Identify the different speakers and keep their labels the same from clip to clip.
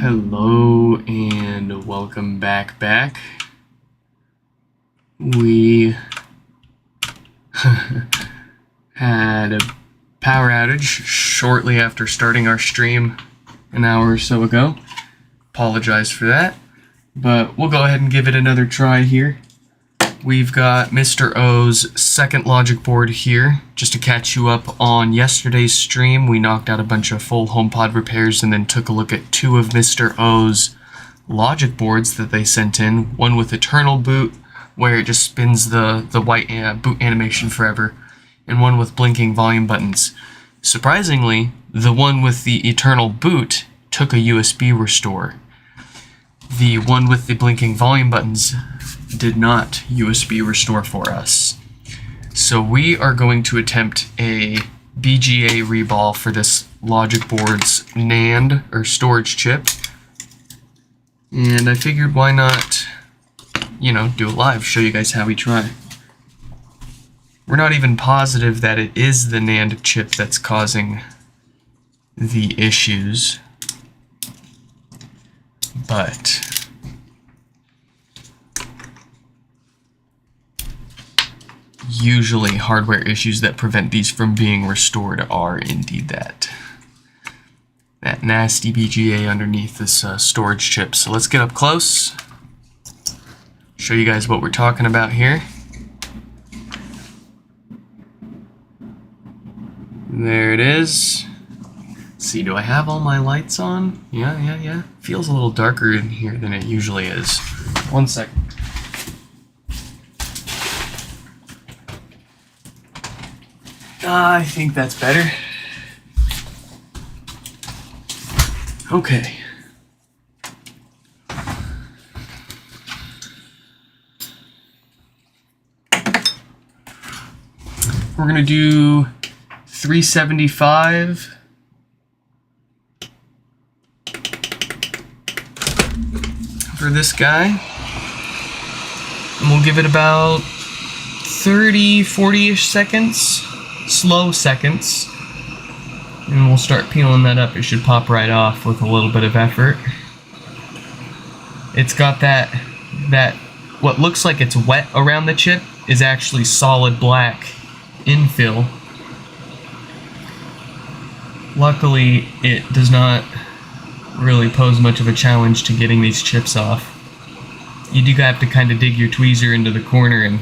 Speaker 1: Hello and welcome back. We had a power outage shortly after starting our stream an hour or so ago. Apologize for that, but we'll go ahead and give it another try here. We've got Mr. O's second logic board here. Just to catch you up on yesterday's stream, we knocked out a bunch of full HomePod repairs and then took a look at two of Mr. O's logic boards that they sent in. One with Eternal Boot, where it just spins the white boot animation forever, and one with blinking volume buttons. Surprisingly, the one with the Eternal Boot took a USB restore. The one with the blinking volume buttons did not USB restore for us. So we are going to attempt a BGA reball for this logic board's NAND or storage chip. And I figured why not, do it live, show you guys how we try. We're not even positive that it is the NAND chip that's causing the issues, but usually hardware issues that prevent these from being restored are indeed that nasty BGA underneath this storage chip. So let's get up close, show you guys what we're talking about here. There it is. Let's see, do I have all my lights on? Yeah. Feels a little darker in here than it usually is. 1 second. I think that's better. Okay. We're gonna do 375 for this guy, and we'll give it about 30, 40-ish seconds. Slow seconds, and we'll start peeling that up. It should pop right off with a little bit of effort. It's got that what looks like it's wet around the chip is actually solid black infill. Luckily, it does not really pose much of a challenge to getting these chips off. You do have to kind of dig your tweezer into the corner and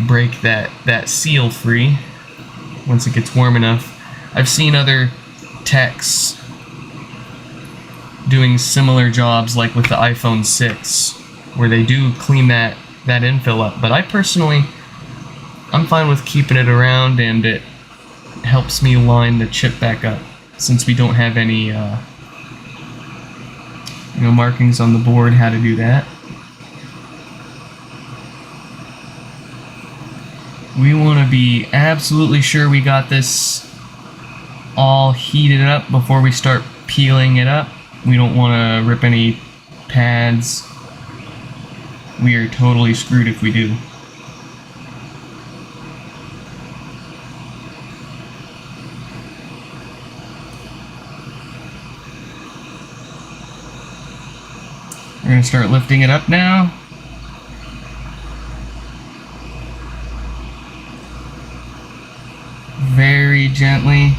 Speaker 1: break that seal free once it gets warm enough. I've seen other techs doing similar jobs, like with the iPhone 6, where they do clean that infill up. But I personally, I'm fine with keeping it around, and it helps me line the chip back up, since we don't have any markings on the board how to do that. We want to be absolutely sure we got this all heated up before we start peeling it up. We don't want to rip any pads. We are totally screwed if we do. We're going to start lifting it up now. Very gently.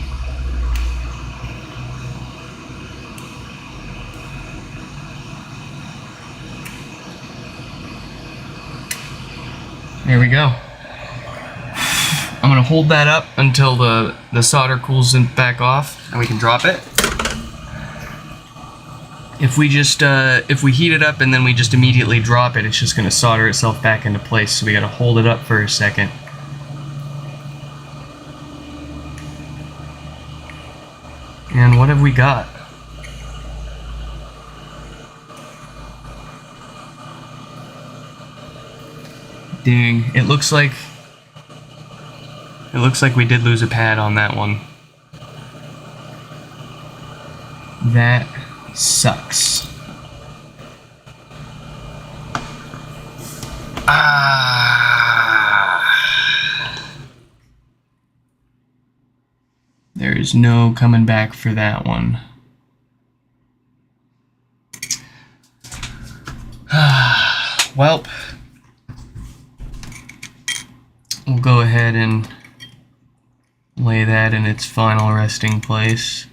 Speaker 1: There we go. I'm going to hold that up until the solder cools back off, and we can drop it. If we just if we heat it up and then we just immediately drop it, it's just going to solder itself back into place. So we got to hold it up for a second. And what have we got? Dang, it looks like we did lose a pad on that one. That sucks. There is no coming back for that one. Well, we'll go ahead and lay that in its final resting place.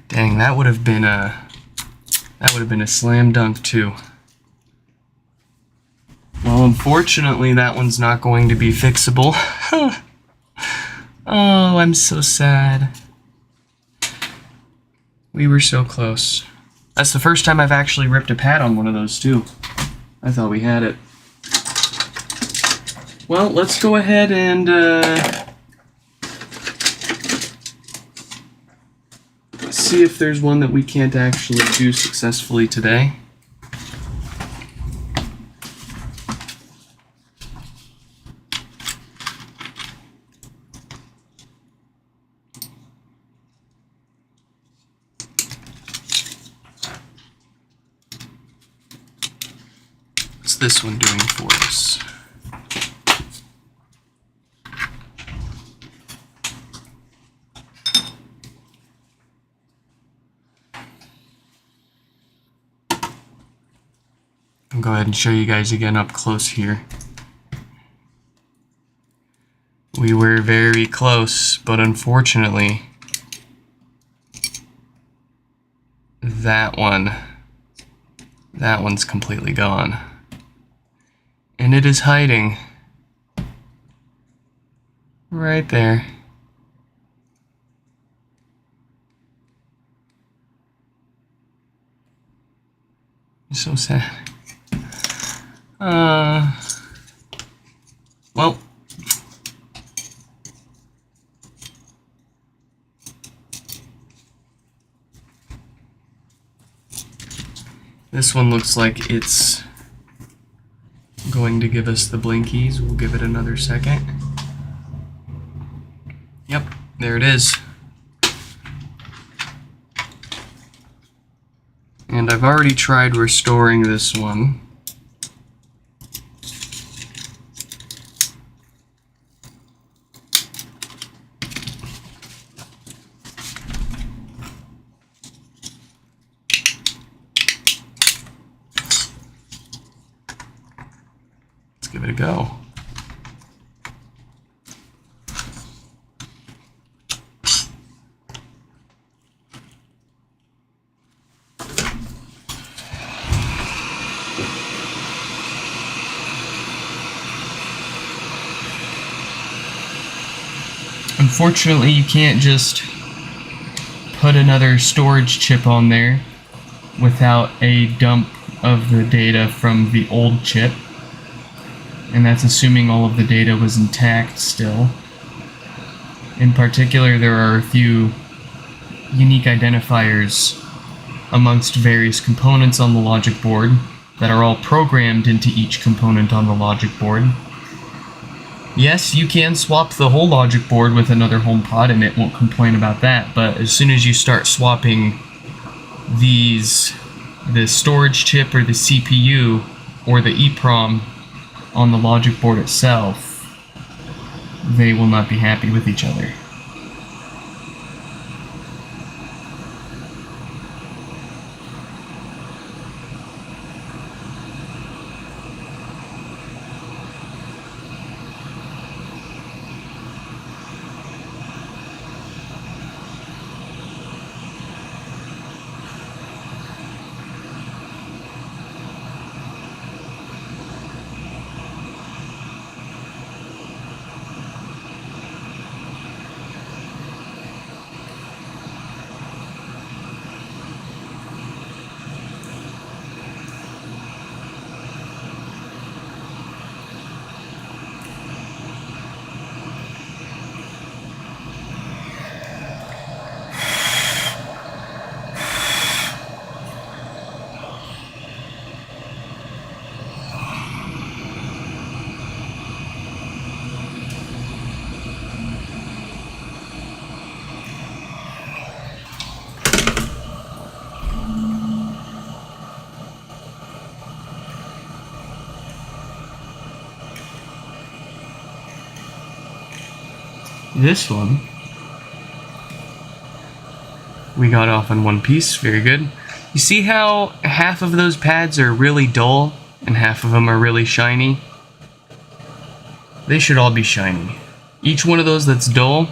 Speaker 1: Dang, that would have been a slam dunk too. Well, unfortunately, that one's not going to be fixable. Oh, I'm so sad. We were so close. That's the first time I've actually ripped a pad on one of those too. I thought we had it. Well, let's go ahead and see if there's one that we can't actually do successfully today. What's this one doing for us? I'll go ahead and show you guys again up close here. We were very close, but unfortunately, that one's completely gone. And it is hiding right there. So sad. Well, this one looks like it's going to give us the blinkies. We'll give it another second. Yep, there it is. And I've already tried restoring this one. Let's give it a go. Unfortunately, you can't just put another storage chip on there without a dump of the data from the old chip. And that's assuming all of the data was intact still. In particular, there are a few unique identifiers amongst various components on the logic board that are all programmed into each component on the logic board. Yes, you can swap the whole logic board with another HomePod and it won't complain about that, but as soon as you start swapping the storage chip or the CPU or the EEPROM on the logic board itself, they will not be happy with each other. This one we got off in one piece, very good. You see how half of those pads are really dull and half of them are really shiny? They should all be shiny. Each one of those that's dull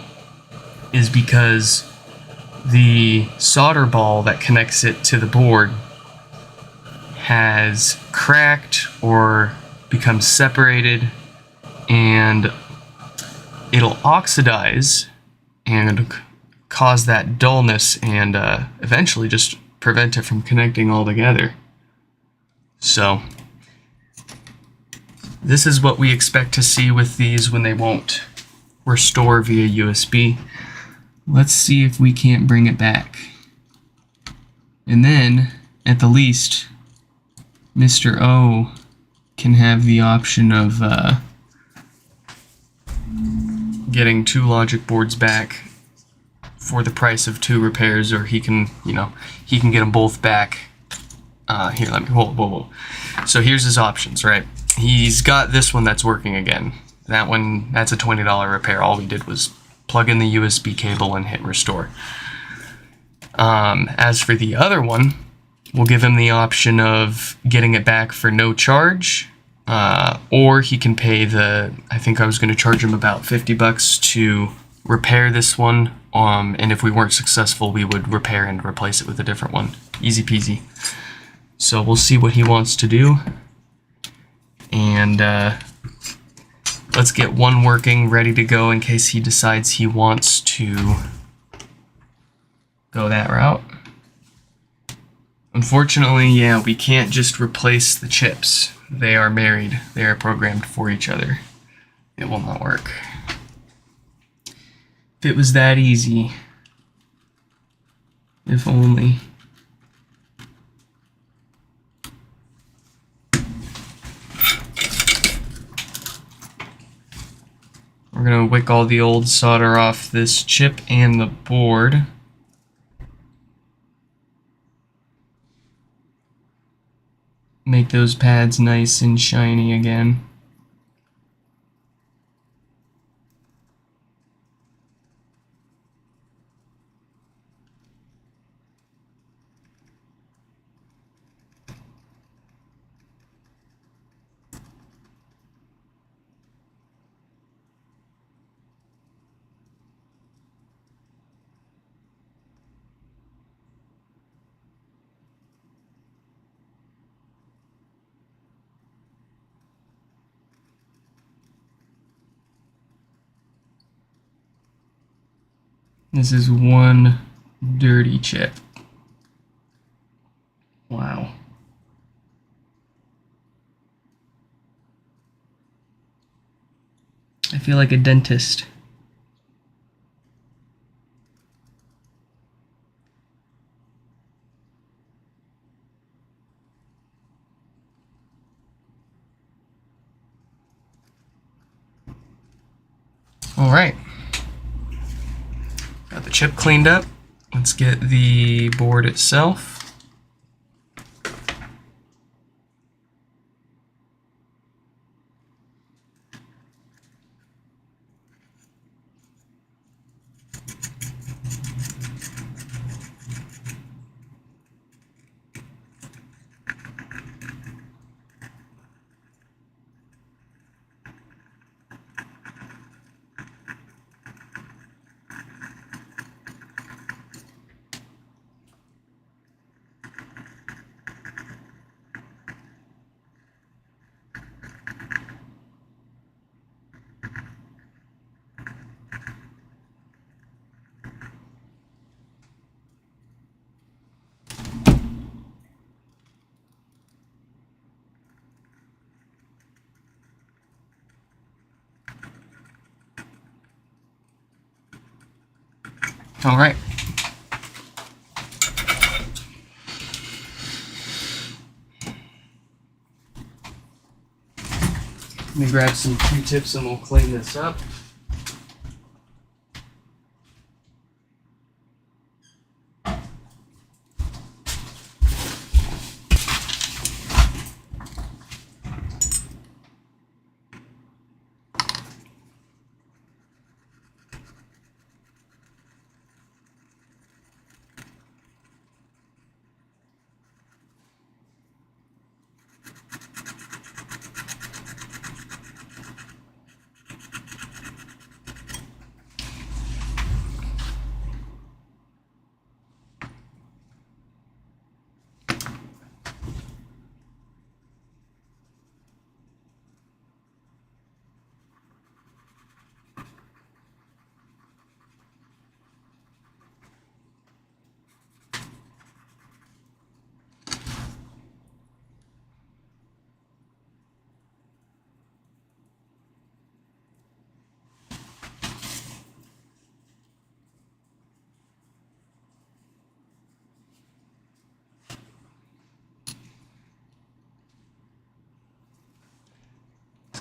Speaker 1: is because the solder ball that connects it to the board has cracked or become separated, and it'll oxidize and cause that dullness and eventually just prevent it from connecting all together. So this is what we expect to see with these when they won't restore via USB. Let's see if we can't bring it back. And then, at the least, Mr. O can have the option of getting 2 logic boards back for the price of 2 repairs, or he can, he can get them both back. Here, let me, whoa. So here's his options, right? He's got this one that's working again. That one, that's a $20 repair. All we did was plug in the USB cable and hit restore. As for the other one, we'll give him the option of getting it back for no charge, or he can pay I think I was going to charge him about $50 to repair this one, and if we weren't successful, we would repair and replace it with a different one. Easy peasy. So we'll see what he wants to do, and let's get one working, ready to go in case he decides he wants to go that route. Unfortunately, yeah, we can't just replace the chips. They are married. They are programmed for each other. It will not work. If it was that easy. If only. We're going to wick all the old solder off this chip and the board. Make those pads nice and shiny again. This is one dirty chip. Wow. I feel like a dentist. All right. Got the chip cleaned up. Let's get the board itself. All right. Let me grab some Q-tips and we'll clean this up.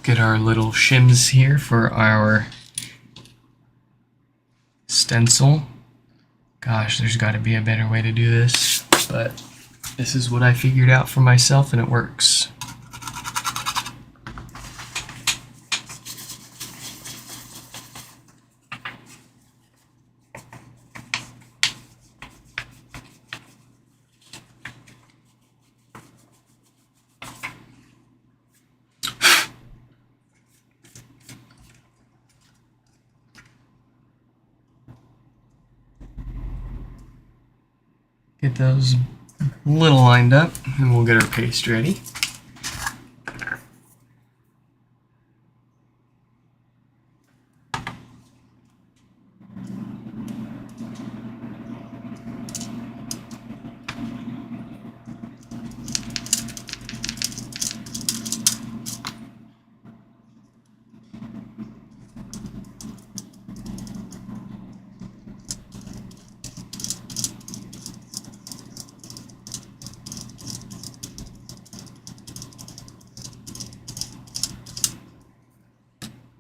Speaker 1: Get our little shims here for our stencil. Gosh, there's got to be a better way to do this, but this is what I figured out for myself and it works. Get those a little lined up and we'll get our paste ready.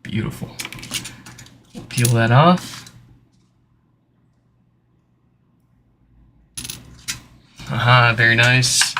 Speaker 1: Beautiful. We'll peel that off. Aha, very nice.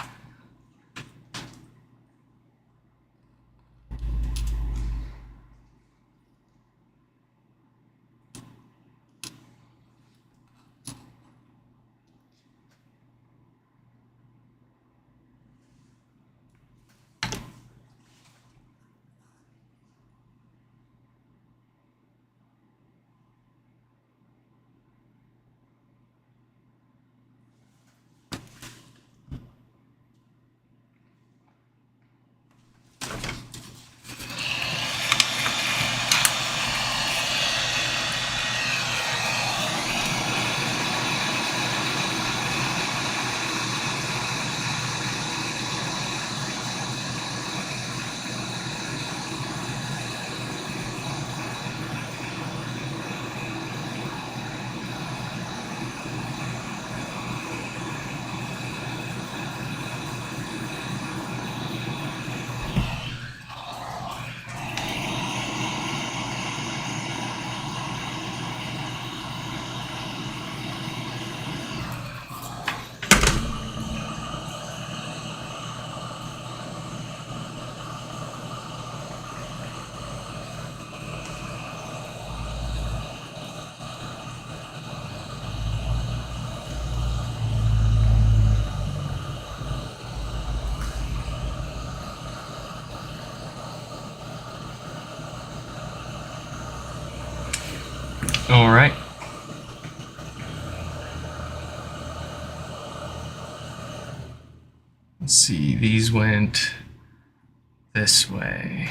Speaker 1: All right. Let's see, these went this way.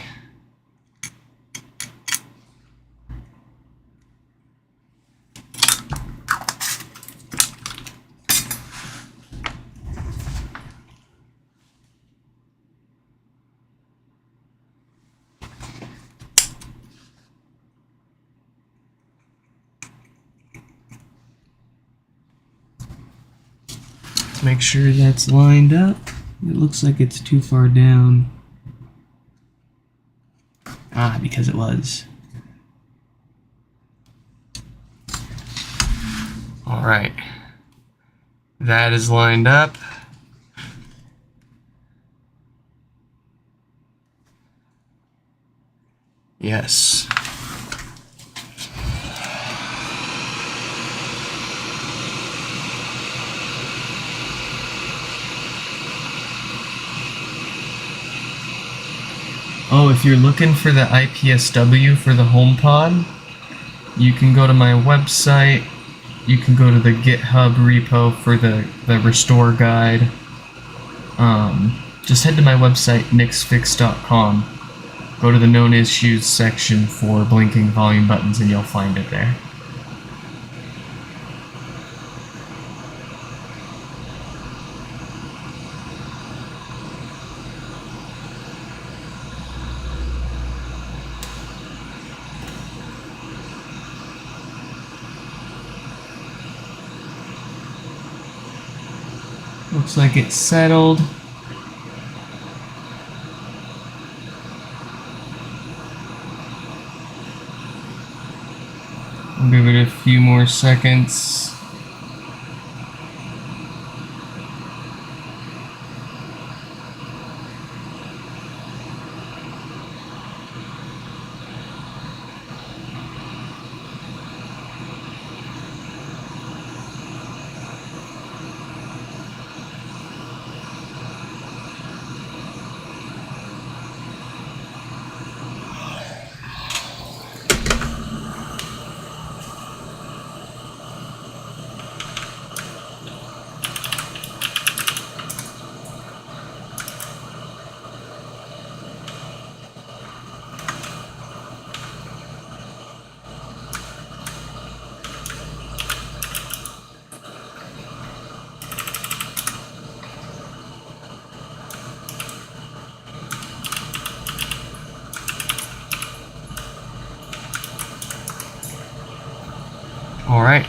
Speaker 1: Make sure that's lined up. It looks like it's too far down. Ah, because it was. All right. That is lined up. Yes. Oh, if you're looking for the IPSW for the HomePod, you can go to my website. You can go to the GitHub repo for the restore guide. Just head to my website, nixfix.com. Go to the known issues section for blinking volume buttons and you'll find it there. Looks like it's settled. few more seconds. All right.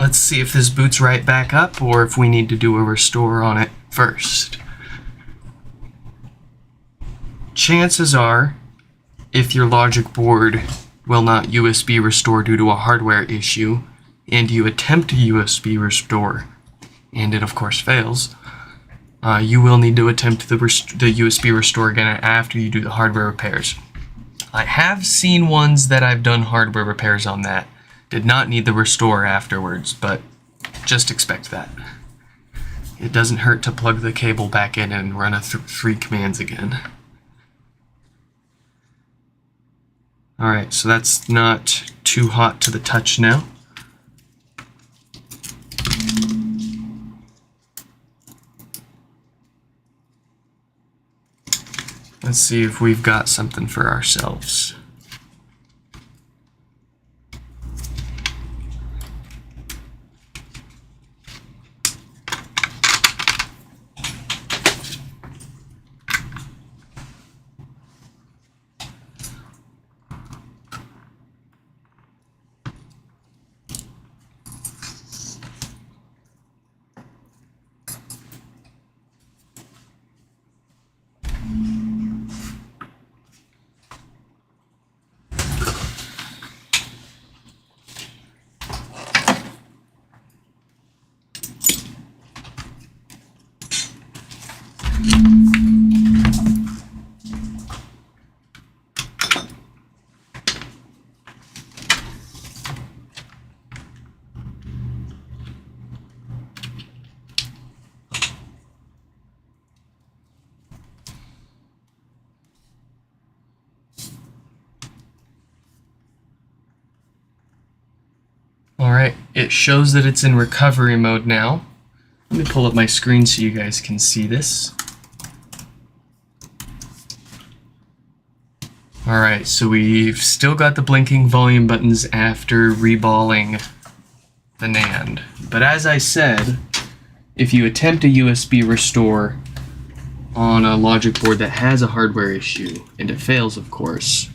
Speaker 1: Let's see if this boots right back up or if we need to do a restore on it first. Chances are, if your logic board will not USB restore due to a hardware issue, and you attempt to USB restore, and it of course fails, you will need to attempt the USB restore again after you do the hardware repairs. I have seen ones that I've done hardware repairs on that did not need the restore afterwards, but just expect that. It doesn't hurt to plug the cable back in and run 3 commands again. Alright, so that's not too hot to the touch now. Let's see if we've got something for ourselves. Alright, it shows that it's in recovery mode now. Let me pull up my screen so you guys can see this. Alright, so we've still got the blinking volume buttons after reballing the NAND. But as I said, if you attempt a USB restore on a logic board that has a hardware issue, and it fails of course,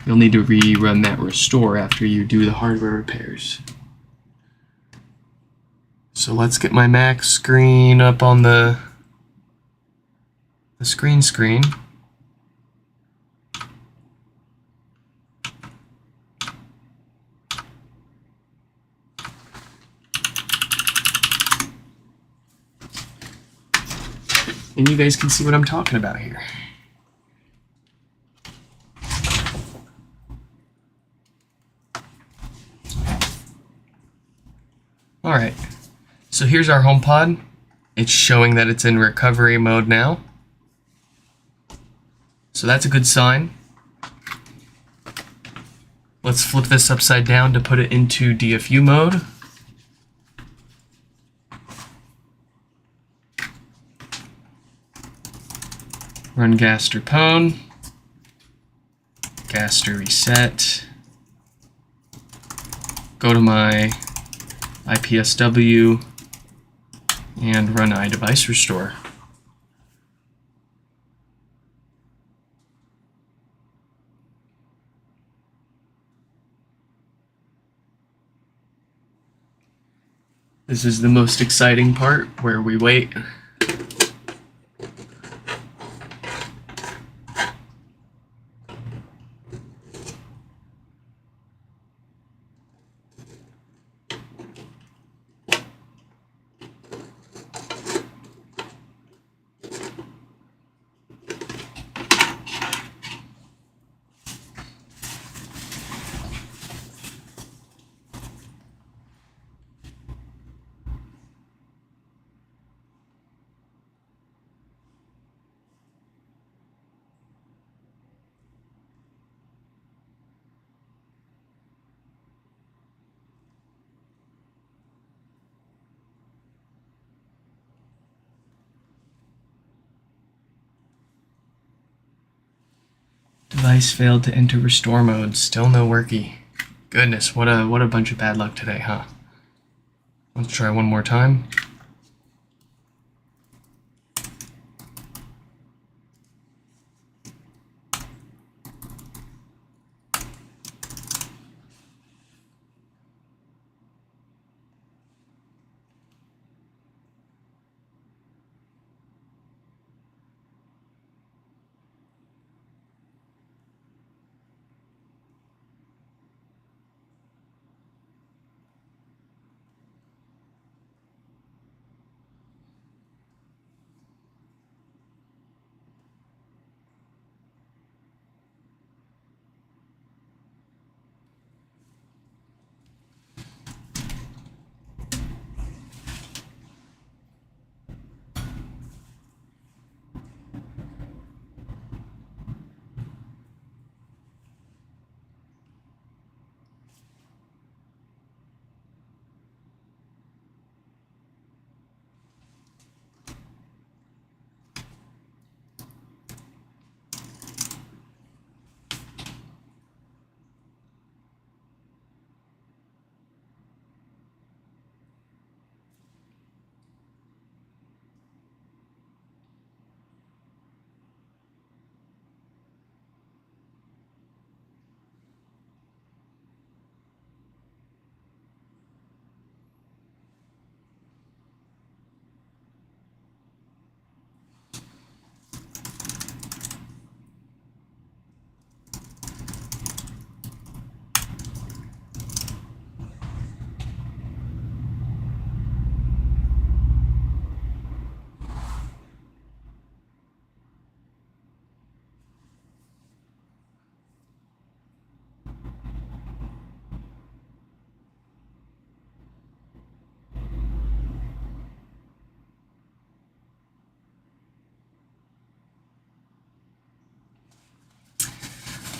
Speaker 1: you'll need to rerun that restore after you do the hardware repairs. So let's get my Mac screen up on the screen. And you guys can see what I'm talking about here. Alright, so here's our HomePod. It's showing that it's in recovery mode now. So that's a good sign. Let's flip this upside down to put it into DFU mode. Run Gaster Pwn, Gaster Reset, go to my IPSW, and run iDevice Restore. This is the most exciting part, where we wait. Device failed to enter restore mode. Still no worky. Goodness, what a bunch of bad luck today, huh? Let's try one more time.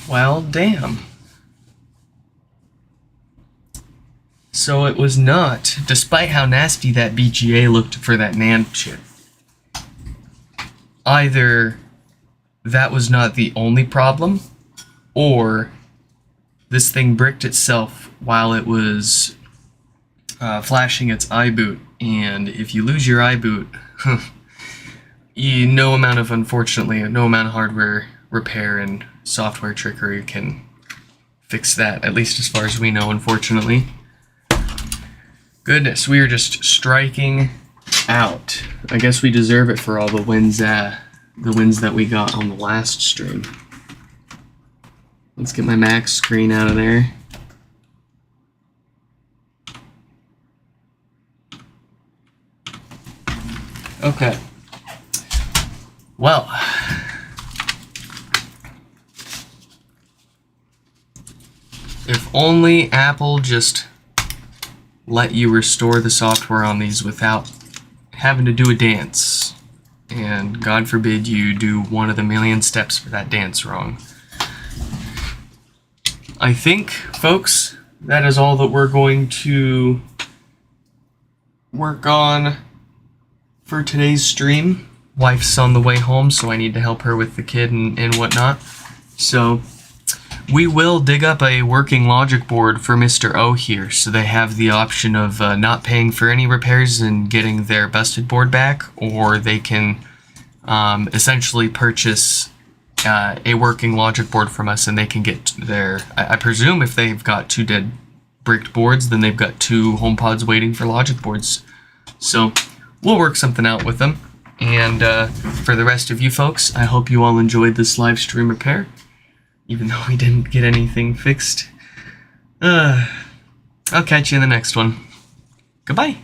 Speaker 1: Well, damn. So it was not, despite how nasty that BGA looked for that NAND chip, either that was not the only problem, or this thing bricked itself while it was flashing its iBoot, and if you lose your iBoot, no amount of hardware repair and software trickery can fix that, at least as far as we know, unfortunately. Goodness, we are just striking out. I guess we deserve it for all the wins that we got on the last stream. Let's get my Mac screen out of there. Okay. Well, if only Apple just let you restore the software on these without having to do a dance. And God forbid you do one of the million steps for that dance wrong. I think, folks, that is all that we're going to work on for today's stream. Wife's on the way home, so I need to help her with the kid and whatnot. So we will dig up a working logic board for Mr. O here, so they have the option of not paying for any repairs and getting their busted board back, or they can essentially purchase a working logic board from us, and they can get their, I presume if they've got two dead bricked boards, then they've got 2 HomePods waiting for logic boards. So we'll work something out with them. And for the rest of you folks, I hope you all enjoyed this live stream repair, even though we didn't get anything fixed. I'll catch you in the next one. Goodbye.